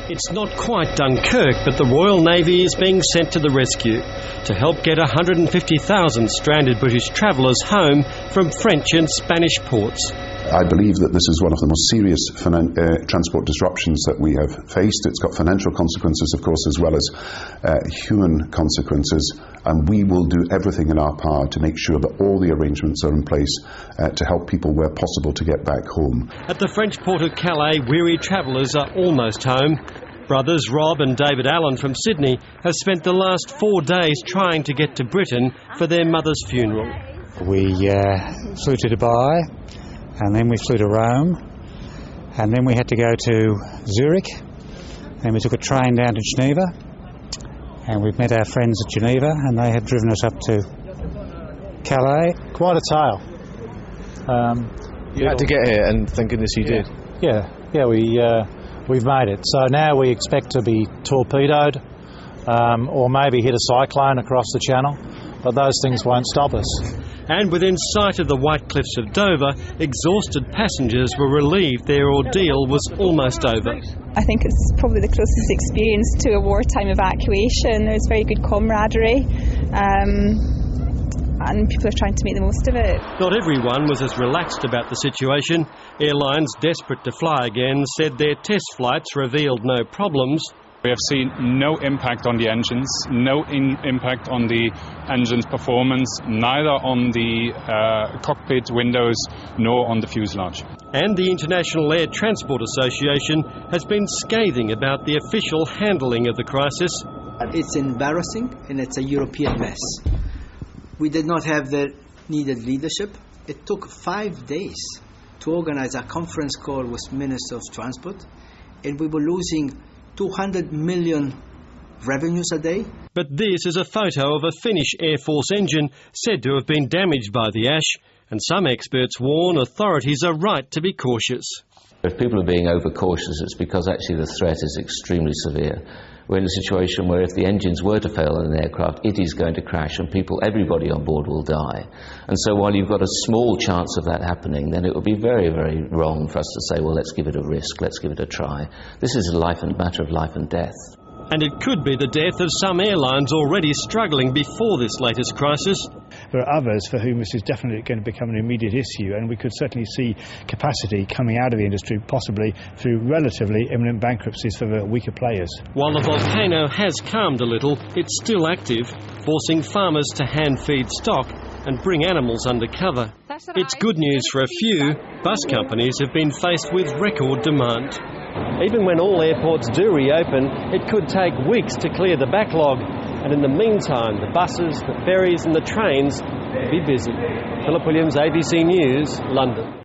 It's not quite Dunkirk, but the Royal Navy is being sent to the rescue to help get 150,000 stranded British travellers home from French and Spanish ports. I believe that this is one of the most serious transport disruptions that we have faced. It's got financial consequences, of course, as well as human consequences, and we will do everything in our power to make sure that all the arrangements are in place to help people where possible to get back home. At the French port of Calais, weary travellers are almost home. Brothers Rob and David Allen from Sydney have spent the last 4 days trying to get to Britain for their mother's funeral. We flew to Dubai, and then we flew to Rome, and then we had to go to Zurich, and we took a train down to Geneva, and we've met our friends at Geneva, and they have driven us up to Calais. Quite a tale. You had to get here, and thank goodness you did. Yeah, we've made it. So now we expect to be torpedoed, or maybe hit a cyclone across the channel, but those things won't stop us. And within sight of the White Cliffs of Dover, exhausted passengers were relieved their ordeal was almost over. I think it's probably the closest experience to a wartime evacuation. There's very good camaraderie, and people are trying to make the most of it. Not everyone was as relaxed about the situation. Airlines, desperate to fly again, said their test flights revealed no problems. We have seen no impact on the engines, no impact on the engine's performance, neither on the cockpit windows nor on the fuselage. And the International Air Transport Association has been scathing about the official handling of the crisis. It's embarrassing and it's a European mess. We did not have the needed leadership. It took 5 days to organize a conference call with Minister of Transport, and we were losing 200 million revenues a day. But this is a photo of a Finnish Air Force engine said to have been damaged by the ash, and some experts warn authorities are right to be cautious. If people are being overcautious, it's because actually the threat is extremely severe. We're in a situation where if the engines were to fail in an aircraft, it is going to crash and everybody on board will die. And so while you've got a small chance of that happening, then it would be very, very wrong for us to say, well, let's give it a risk, let's give it a try. This is a matter of life and death. And it could be the death of some airlines already struggling before this latest crisis. There are others for whom this is definitely going to become an immediate issue, and we could certainly see capacity coming out of the industry, possibly through relatively imminent bankruptcies for the weaker players. While the volcano has calmed a little, it's still active, forcing farmers to hand-feed stock and bring animals under cover. It's good news for a few. Bus companies have been faced with record demand. Even when all airports do reopen, it could take weeks to clear the backlog. And in the meantime, the buses, the ferries and the trains will be busy. Philip Williams, ABC News, London.